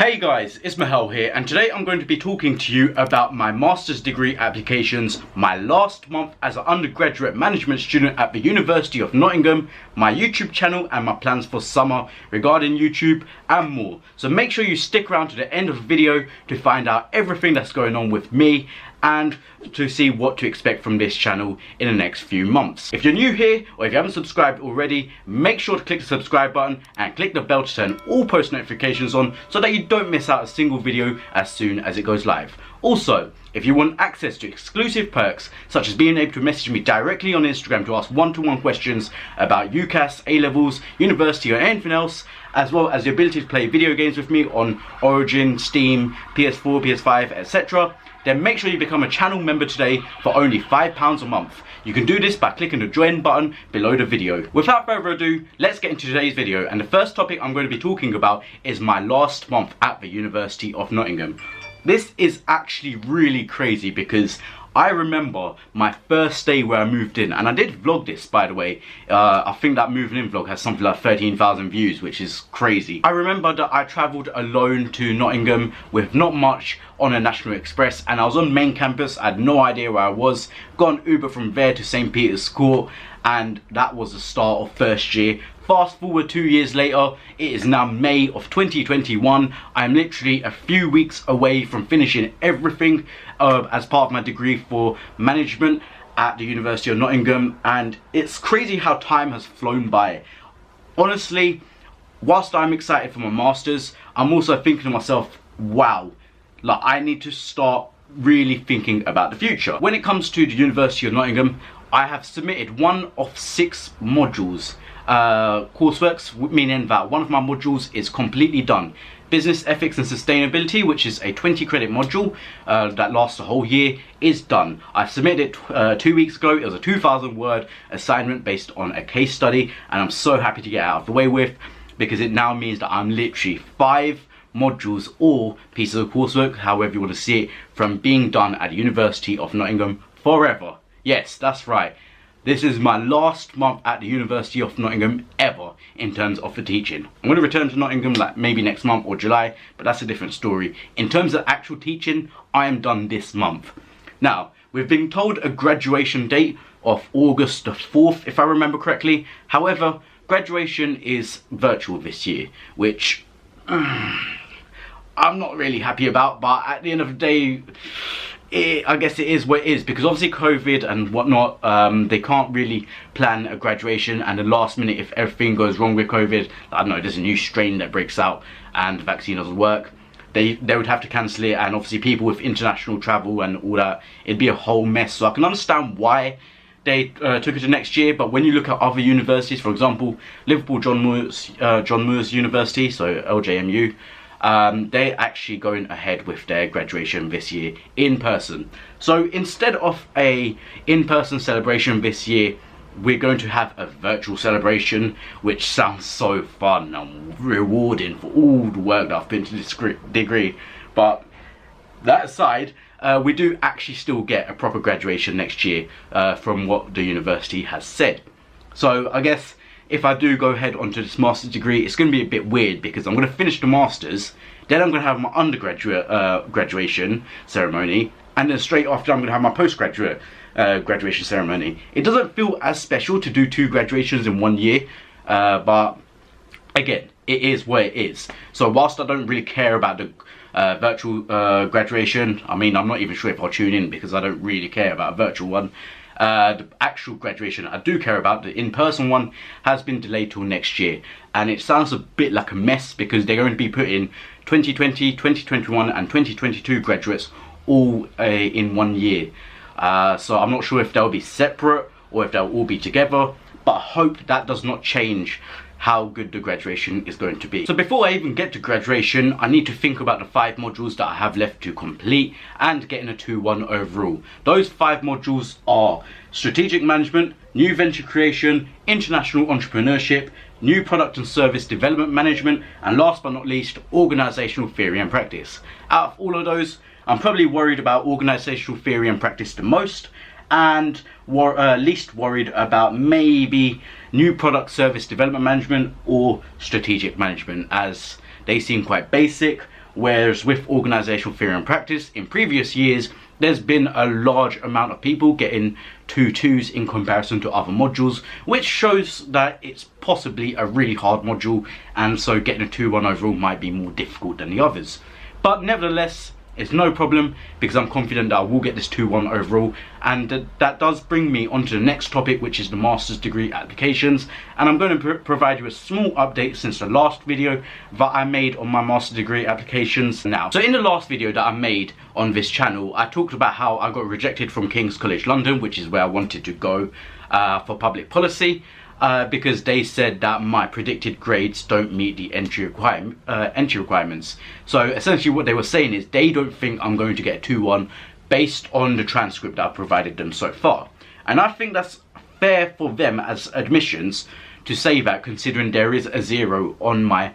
Hey guys, it's Mahel here, and today I'm going to be talking to you about my master's degree applications, my last month as an undergraduate management student at the University of Nottingham, my YouTube channel and my plans for summer regarding YouTube and more. So make sure you stick around to the end of the video to find out everything that's going on with me and to see what to expect from this channel in the next few months. If you're new here or if you haven't subscribed already, make sure to click the subscribe button and click the bell to turn all post notifications on so that you don't miss out a single video as soon as it goes live. Also, if you want access to exclusive perks such as being able to message me directly on Instagram to ask one-to-one questions about UCAS, A-levels, university or anything else, as well as the ability to play video games with me on Origin, Steam, PS4, PS5, etc., then make sure you become a channel member today for only £5 a month. You can do this by clicking the join button below the video. Without further ado, let's get into today's video, and the first topic I'm going to be talking about is my last month at the University of Nottingham. This is actually really crazy because I remember my first day where I moved in, and I did vlog this, by the way. I think that moving in vlog has something like 13,000 views, which is crazy. I remember that I travelled alone to Nottingham with not much on a National Express, and I was on main campus. I had no idea where I was. Got an Uber from there to St. Peter's Court, and that was the start of first year. Fast forward 2 years later, it is now May of 2021. I'm literally a few weeks away from finishing everything as part of my degree for management at the University of Nottingham, and it's crazy how time has flown by. Honestly, whilst I'm excited for my masters, I'm also thinking to myself, wow, like I need to start really thinking about the future. When it comes to the University of Nottingham, I have submitted one of 6 modules, courseworks, meaning that one of my modules is completely done. Business Ethics and Sustainability, which is a 20 credit module that lasts a whole year, is done. I submitted it 2 weeks ago. It was a 2,000 word assignment based on a case study, and I'm so happy to get it out of the way with, because it now means that I'm literally 5 modules or pieces of coursework, however you want to see it, from being done at the University of Nottingham forever. Yes, that's right. This is my last month at the University of Nottingham ever in terms of the teaching. I'm going to return to Nottingham like maybe next month or July, but that's a different story. In terms of actual teaching, I am done this month. Now, we've been told a graduation date of August the 4th, if I remember correctly. However, graduation is virtual this year, which I'm not really happy about, but at the end of the day, I guess it is what it is, because obviously COVID and whatnot, they can't really plan a graduation, and the last minute, if everything goes wrong with COVID, I don't know, there's a new strain that breaks out and the vaccine doesn't work, they would have to cancel it, and obviously people with international travel and all that, it'd be a whole mess. So I can understand why they took it to next year, but when you look at other universities, for example, Liverpool John Moores University, so LJMU, they're actually going ahead with their graduation this year in person. So instead of a in-person celebration this year, we're going to have a virtual celebration, which sounds so fun and rewarding for all the work that I've put into this degree. But that aside, we do actually still get a proper graduation next year from what the university has said. So I guess if I do go ahead onto this master's degree, it's going to be a bit weird because I'm going to finish the masters, then I'm going to have my undergraduate graduation ceremony, and then straight after I'm going to have my postgraduate graduation ceremony. It doesn't feel as special to do 2 graduations in 1 year, but again, it is what it is. So whilst I don't really care about the virtual graduation, I mean, I'm not even sure if I'll tune in because I don't really care about a virtual one. The actual graduation I do care about, the in-person one, has been delayed till next year, and it sounds a bit like a mess because they're going to be putting 2020, 2021 and 2022 graduates all in 1 year. So I'm not sure if they'll be separate or if they'll all be together, but I hope that does not change how good the graduation is going to be. So before I even get to graduation, I need to think about the 5 modules that I have left to complete and getting a 2-1 overall. Those 5 modules are Strategic Management, New Venture Creation, International Entrepreneurship, New Product and Service Development Management, and last but not least, Organisational Theory and Practice. Out of all of those, I'm probably worried about Organisational Theory and Practice the most, and least worried about maybe New Product Service Development Management or Strategic Management, as they seem quite basic. whereas with organisational theory and practice in previous years there's been a large amount of people getting 2-2s in comparison to other modules, which shows that it's possibly a really hard module, and so getting a 2-1 overall might be more difficult than the others. But nevertheless, it's no problem because I'm confident that I will get this 2-1 overall. And that does bring me on to the next topic, which is the master's degree applications. And I'm going to provide you a small update since the last video that I made on my master's degree applications now. So in the last video that I made on this channel, I talked about how I got rejected from King's College London, which is where I wanted to go for public policy. Because they said that my predicted grades don't meet the entry requirements. So essentially what they were saying is they don't think I'm going to get a 2-1 based on the transcript I've provided them so far. And I think that's fair for them as admissions to say that, considering there is a 0 on my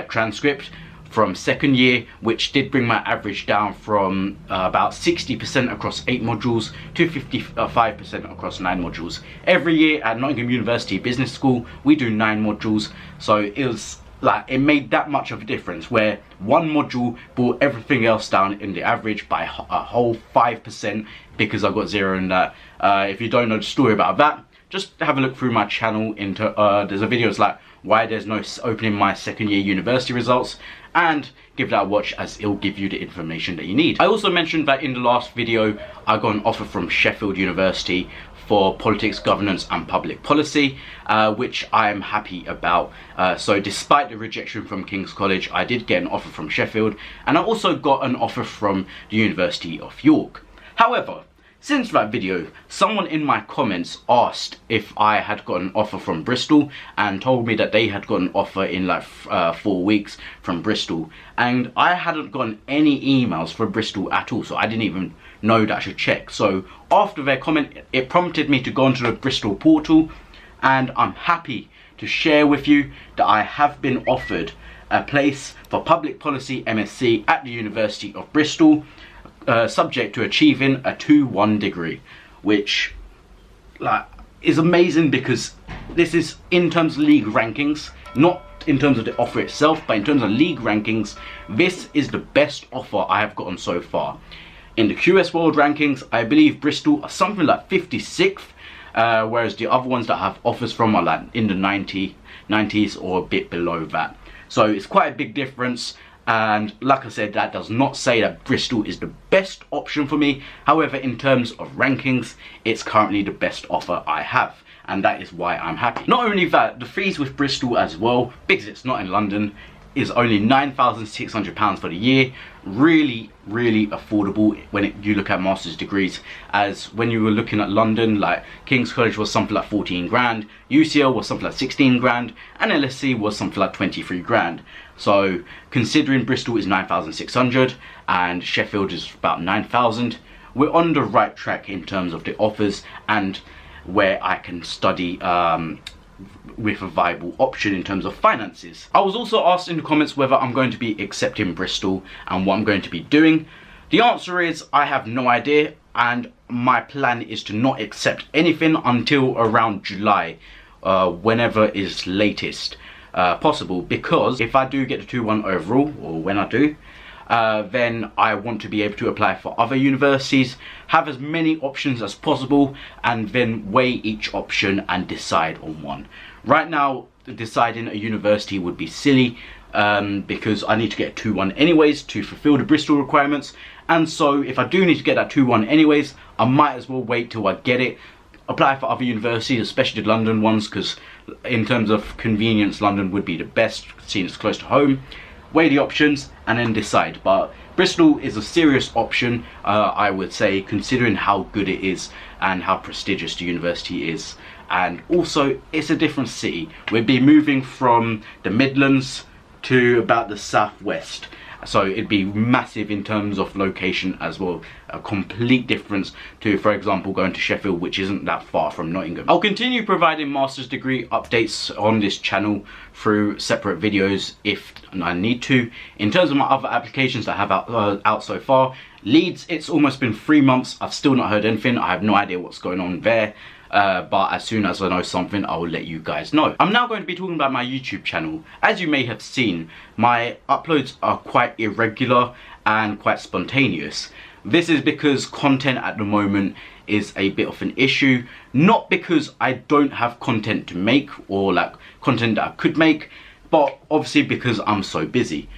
transcript from second year, which did bring my average down from about 60% across 8 modules to 55% across 9 modules. Every year at Nottingham University Business School we do 9 modules, so it was like, it made that much of a difference where one module brought everything else down in the average by a whole 5% because I got 0 in that. If you don't know the story about that, just have a look through my channel. There's a videos like why there's no opening my second year university results, and give that a watch as it'll give you the information that you need. I also mentioned that in the last video I got an offer from Sheffield University for politics, governance and public policy, which I am happy about. So despite the rejection from King's College, I did get an offer from Sheffield, and I also got an offer from the University of York. However, since that video, someone in my comments asked if I had got an offer from Bristol and told me that they had got an offer in like 4 weeks from Bristol, and I hadn't gotten any emails from Bristol at all, so I didn't even know that I should check. So after their comment, it prompted me to go onto the Bristol portal, and I'm happy to share with you that I have been offered a place for public policy MSc at the University of Bristol, subject to achieving a 2-1 degree, which is amazing because this is in terms of league rankings, not in terms of the offer itself, but in terms of league rankings, this is the best offer I have gotten so far. In the QS World rankings, I believe Bristol are something like 56th, whereas the other ones that I have offers from are like in the 90s or a bit below that. So it's quite a big difference. And like I said, that does not say that Bristol is the best option for me. However, in terms of rankings, it's currently the best offer I have, and that is why I'm happy. Not only that, the fees with Bristol as well, because it's not in London, is only £9,600 for the year. Really affordable when you look at master's degrees, as when you were looking at London, like King's College was something like 14 grand, UCL was something like 16 grand, and LSE was something like 23 grand. So considering Bristol is 9,600 and Sheffield is about 9,000, we're on the right track in terms of the offers and where I can study with a viable option in terms of finances. I was also asked in the comments whether I'm going to be accepting Bristol and what I'm going to be doing. The answer is I have no idea, and my plan is to not accept anything until around July, whenever is latest possible, because if I do get the 2-1 overall, or when I do, then I want to be able to apply for other universities, have as many options as possible, and then weigh each option and decide on one. Right now, deciding a university would be silly because I need to get a 2-1 anyways to fulfill the Bristol requirements, and so if I do need to get that 2-1 anyways, I might as well wait till I get it, apply for other universities, especially the London ones, because in terms of convenience, London would be the best, seeing it's close to home. Weigh the options and then decide. But Bristol is a serious option, I would say, considering how good it is and how prestigious the university is. And also, it's a different city. We'd be moving from the Midlands to about the southwest, so it'd be massive in terms of location as well. A complete difference to, for example, going to Sheffield, which isn't that far from Nottingham. I'll continue providing master's degree updates on this channel through separate videos if I need to. In terms of my other applications that I have out so far, Leeds, it's almost been 3 months. I've still not heard anything. I have no idea what's going on there. but as soon as I know something, I will let you guys know. I'm now going to be talking about my YouTube channel. As you may have seen, my uploads are quite irregular and quite spontaneous. This is because content at the moment is a bit of an issue, not because I don't have content to make or like content that I could make, but obviously because I'm so busy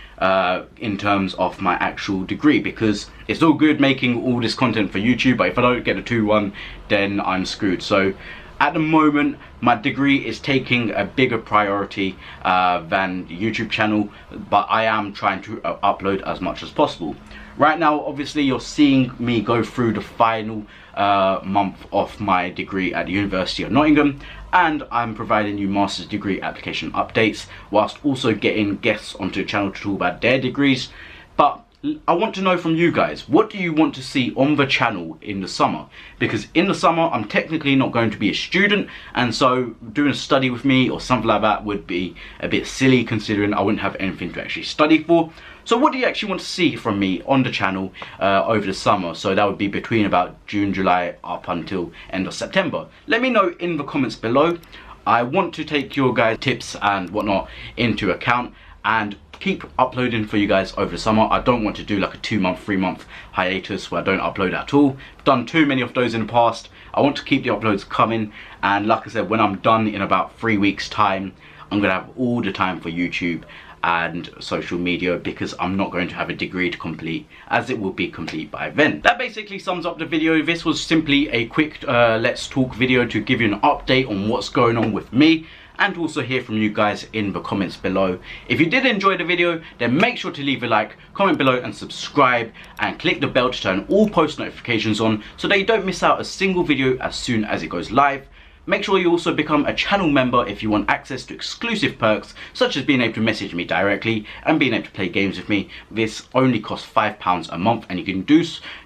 in terms of my actual degree, because it's all good making all this content for YouTube, but if I don't get a 2-1 then I'm screwed. So at the moment my degree is taking a bigger priority than the YouTube channel, but I am trying to upload as much as possible. Right now obviously you're seeing me go through the final month of my degree at the University of Nottingham, and I'm providing you master's degree application updates whilst also getting guests onto the channel to talk about their degrees. But I want to know from you guys, what do you want to see on the channel in the summer? Because in the summer I'm technically not going to be a student, and so doing a study with me or something like that would be a bit silly considering I wouldn't have anything to actually study for. So what do you actually want to see from me on the channel over the summer? So that would be between about June, July up until end of September. Let me know in the comments below. I want to take your guys' tips and whatnot into account and keep uploading for you guys over the summer. I don't want to do like a 2-month, 3-month hiatus where I don't upload at all. I've done too many of those in the past. I want to keep the uploads coming, and like I said, when I'm done in about 3 weeks time, I'm gonna have all the time for YouTube and social media, because I'm not going to have a degree to complete, as it will be complete by then. That basically sums up the video. This was simply a quick let's talk video to give you an update on what's going on with me, and also hear from you guys in the comments below. If you did enjoy the video, then make sure to leave a like, comment below and subscribe, and click the bell to turn all post notifications on so that you don't miss out a single video as soon as it goes live. Make sure you also become a channel member if you want access to exclusive perks, such as being able to message me directly and being able to play games with me. This only costs £5 a month, and you can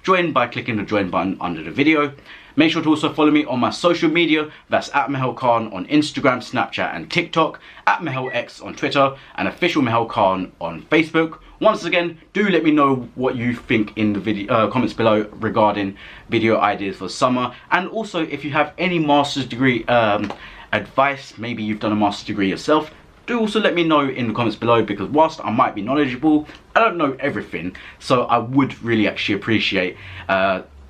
join by clicking the join button under the video. Make sure to also follow me on my social media. That's at Mahel Khan on Instagram, Snapchat and TikTok, at Mahel X on Twitter, and official Mahel Khan on Facebook. Once again, do let me know what you think in the video comments below regarding video ideas for summer, and also if you have any master's degree advice, maybe you've done a master's degree yourself, do also let me know in the comments below, because whilst I might be knowledgeable, I don't know everything, so I would really actually appreciate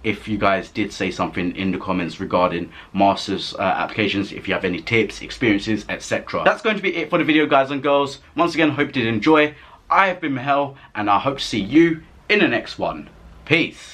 if you guys did say something in the comments regarding master's applications, if you have any tips, experiences, etc. That's going to be it for the video, guys and girls. Once again, hope you did enjoy. I have been Mahel, and I hope to see you in the next one. Peace.